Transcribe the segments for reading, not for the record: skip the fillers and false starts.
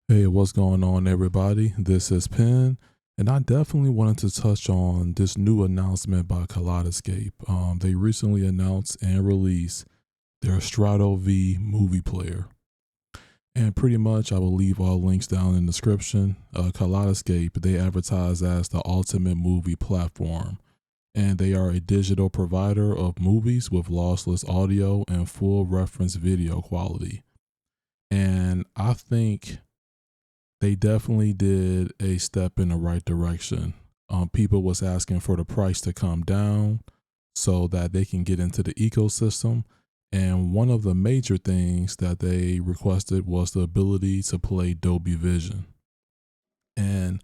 Hey, what's going on, everybody? This is Penn, and I definitely wanted to touch on this new announcement by Kaleidescape. They recently announced and released their Strato V movie player. And pretty much, I will leave all links down in the description. Kaleidescape, they advertise as the ultimate movie platform, and they are a digital provider of movies with lossless audio and full reference video quality. And I think they definitely did a step in the right direction. People was asking for the price to come down so that they can get into the ecosystem. And one of the major things that they requested was the ability to play Dolby Vision. And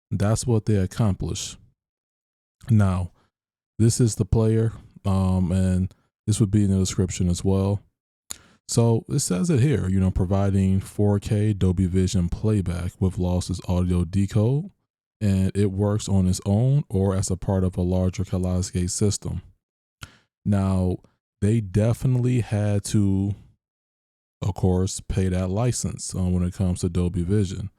that's what they accomplished. Now, this is the player, and this would be in the description as well. So it says it here, providing 4K Dolby Vision playback with lossless audio decode, and it works on its own or as a part of a larger Kaleidescape system. Now, they definitely had to, of course, pay that license when it comes to Dolby Vision.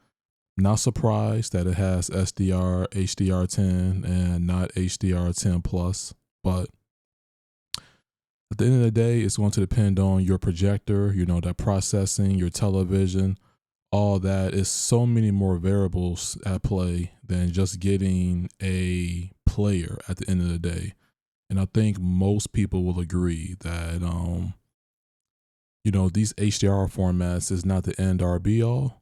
Not surprised that it has SDR, HDR10, and not HDR10 plus, but at the end of the day, it's going to depend on your projector, that processing, your television, all that. Is so many more variables at play than just getting a player at the end of the day. And I think most people will agree that, these HDR formats is not the end or be all,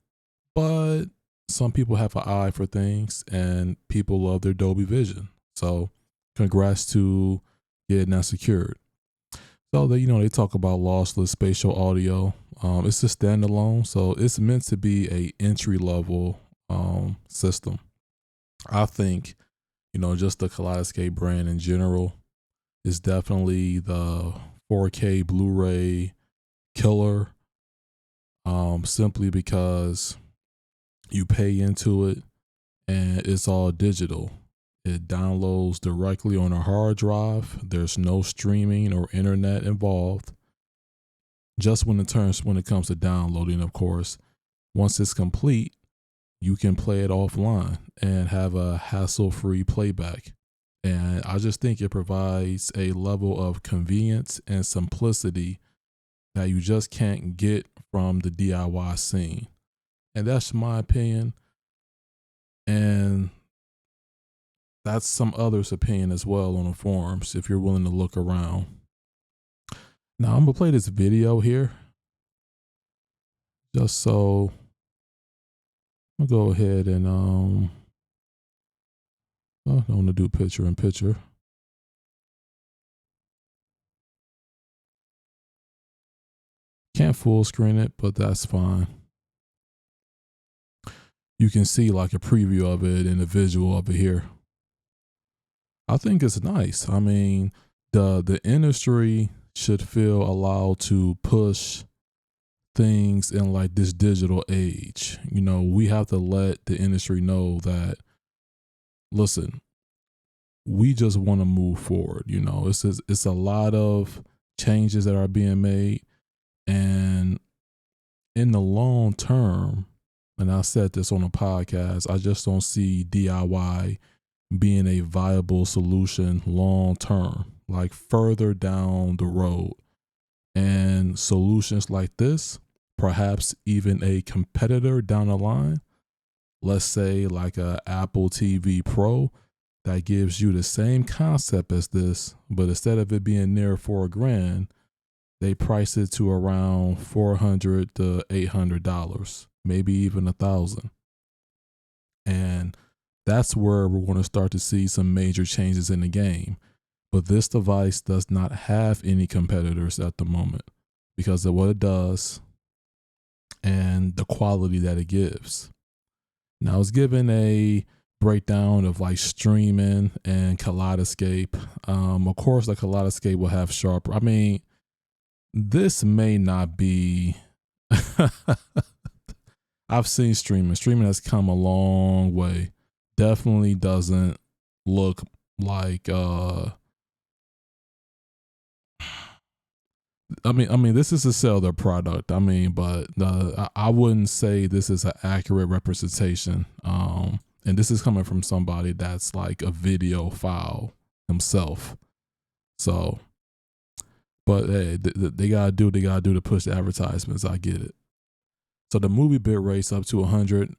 but some people have an eye for things and people love their Dolby Vision. So congrats to getting that secured. So they talk about lossless spatial audio. It's a standalone, so it's meant to be a entry level system. I think just the Kaleidescape brand in general is definitely the 4K Blu-ray killer. Simply because you pay into it and it's all digital. It downloads directly on a hard drive. There's no streaming or internet involved. Just when it comes to downloading, of course, once it's complete, you can play it offline and have a hassle-free playback. And I just think it provides a level of convenience and simplicity that you just can't get from the DIY scene. And that's my opinion. And that's some others' opinion as well on the forums if you're willing to look around. Now I'm gonna play this video here just so I'll go ahead and I want to do picture in picture. Can't full screen it, but that's fine. You can see like a preview of it and a visual of it here. I think it's nice. I mean, the industry should feel allowed to push things in like this digital age. We have to let the industry know that, listen, we just want to move forward. It's a lot of changes that are being made, and in the long term, and I said this on a podcast, I just don't see DIY being a viable solution long term, like further down the road. And solutions like this, perhaps even a competitor down the line, let's say like a Apple TV Pro, that gives you the same concept as this, but instead of it being near $4,000, they price it to around $400 to $800, maybe even $1,000. And that's where we're going to start to see some major changes in the game. But this device does not have any competitors at the moment because of what it does and the quality that it gives. Now, it's given a breakdown of like streaming and Kaleidescape. Of course, the Kaleidescape will have sharp. I mean, this may not be. I've seen streaming. Streaming has come a long way. Definitely doesn't look like I mean, this is to sell their product. I mean, but I wouldn't say this is an accurate representation. And this is coming from somebody that's like a video file himself. So, but hey, they gotta do what they gotta do to push the advertisements. I get it. So the movie bit rate's up to 100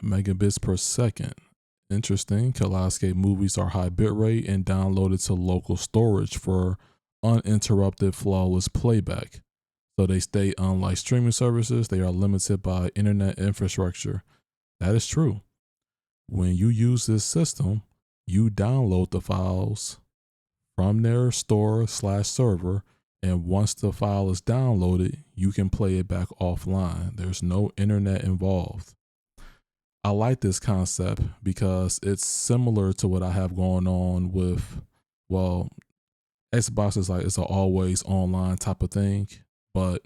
megabits per second. Interesting. Kaleidescape movies are high bitrate and downloaded to local storage for uninterrupted, flawless playback. So they state, unlike streaming services, they are limited by internet infrastructure. That is true. When you use this system, you download the files from their store/server, and once the file is downloaded, you can play it back offline. There's no internet involved. I like this concept because it's similar to what I have going on with, well, Xbox is like, it's an always online type of thing, but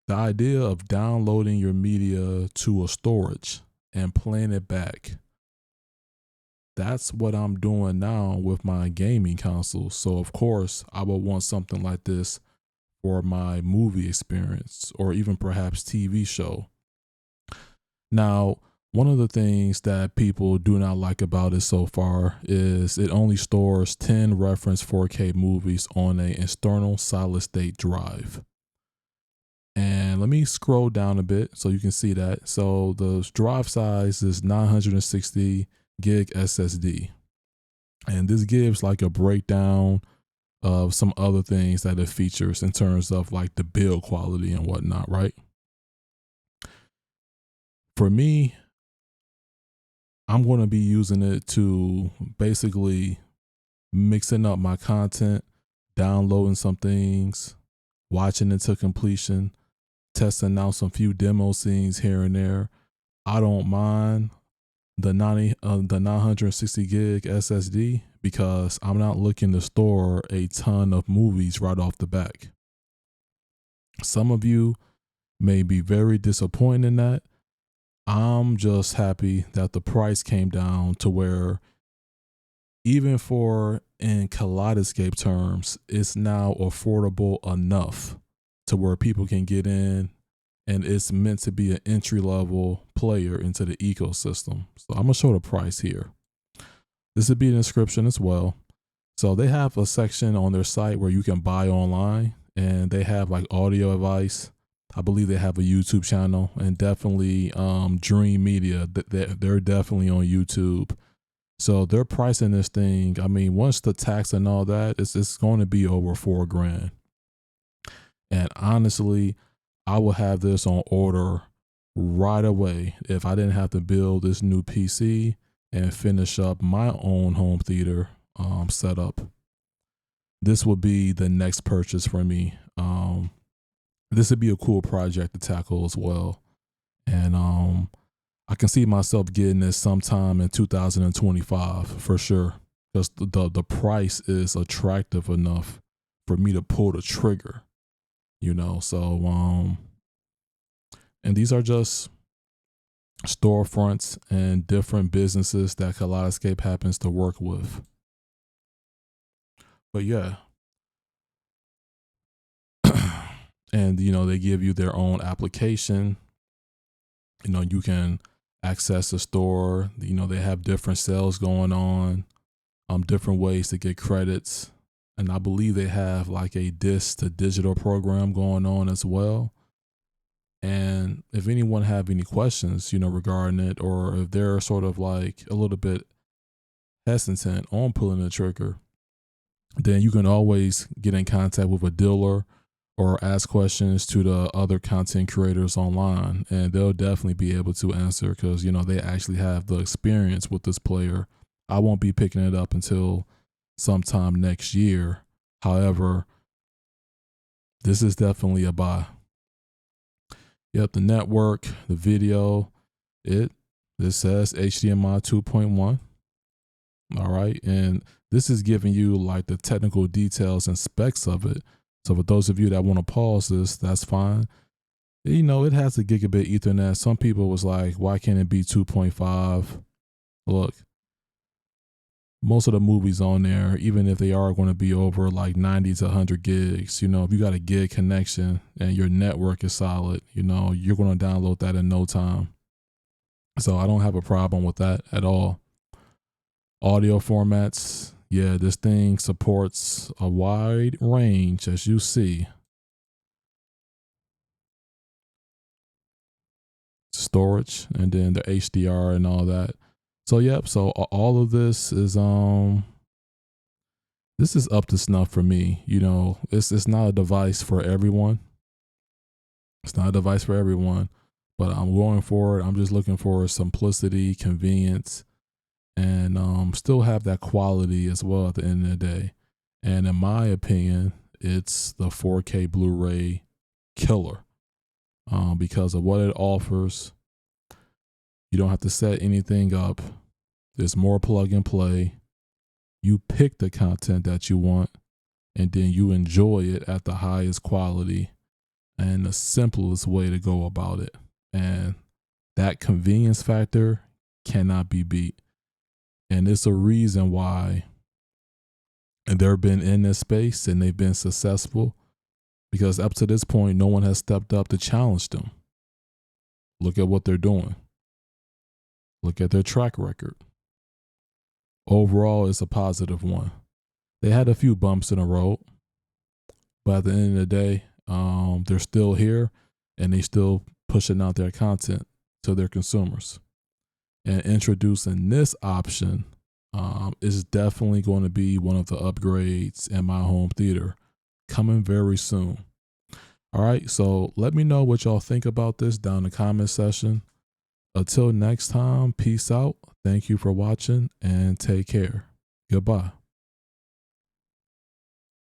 the idea of downloading your media to a storage and playing it back, that's what I'm doing now with my gaming console. So of course I would want something like this for my movie experience or even perhaps TV show. Now, one of the things that people do not like about it so far is it only stores 10 reference 4K movies on an external solid state drive. And let me scroll down a bit so you can see that. So the drive size is 960 gig SSD. And this gives like a breakdown of some other things that it features in terms of like the build quality and whatnot, right? For me, I'm going to be using it to basically mixing up my content, downloading some things, watching it to completion, testing out some few demo scenes here and there. I don't mind the 960 gig SSD because I'm not looking to store a ton of movies right off the back. Some of you may be very disappointed in that. I'm just happy that the price came down to where even for in Kaleidescape terms, it's now affordable enough to where people can get in, and it's meant to be an entry-level player into the ecosystem. So I'm gonna show the price here. This would be in the description as well. So they have a section on their site where you can buy online, and they have like audio advice. I believe they have a YouTube channel, and definitely Dream Media. They're definitely on YouTube. So they're pricing this thing. I mean, once the tax and all that, it's going to be over $4,000. And honestly, I will have this on order right away if I didn't have to build this new PC and finish up my own home theater setup. This would be the next purchase for me. This would be a cool project to tackle as well. And I can see myself getting this sometime in 2025 for sure, because the price is attractive enough for me to pull the trigger, you know. So and these are just storefronts and different businesses that Kaleidescape happens to work with. But yeah. And you know, they give you their own application. You know, you can access the store. You know, they have different sales going on, different ways to get credits. And I believe they have like a disc to digital program going on as well. And if anyone have any questions, you know, regarding it, or if they're sort of like a little bit hesitant on pulling the trigger, then you can always get in contact with a dealer or ask questions to the other content creators online, and they'll definitely be able to answer because, you know, they actually have the experience with this player. I won't be picking it up until sometime next year. However, this is definitely a buy. Yep, the network, the video, this says HDMI 2.1. All right, and this is giving you like the technical details and specs of it. So for those of you that want to pause this, that's fine. You know, it has a gigabit Ethernet. Some people was like, why can't it be 2.5? Look, most of the movies on there, even if they are going to be over like 90 to 100 gigs, you know, if you got a gig connection and your network is solid, you know, you're going to download that in no time. So I don't have a problem with that at all. Audio formats, yeah, this thing supports a wide range, as you see. Storage, and then the HDR and all that. So yep, so all of this is up to snuff for me. You know, it's not a device for everyone. It's not a device for everyone, but I'm going forward. I'm just looking for simplicity, convenience, and still have that quality as well at the end of the day. And in my opinion, it's the 4K Blu-ray killer because of what it offers. You don't have to set anything up. There's more plug and play. You pick the content that you want, and then you enjoy it at the highest quality and the simplest way to go about it. And that convenience factor cannot be beat. And it's a reason why they've been in this space and they've been successful, because up to this point, no one has stepped up to challenge them. Look at what they're doing. Look at their track record. Overall, it's a positive one. They had a few bumps in the road, but at the end of the day, they're still here and they still pushing out their content to their consumers. And introducing this option is definitely going to be one of the upgrades in my home theater coming very soon. All right, so let me know what y'all think about this down in the comment section. Until next time, peace out. Thank you for watching and take care. Goodbye.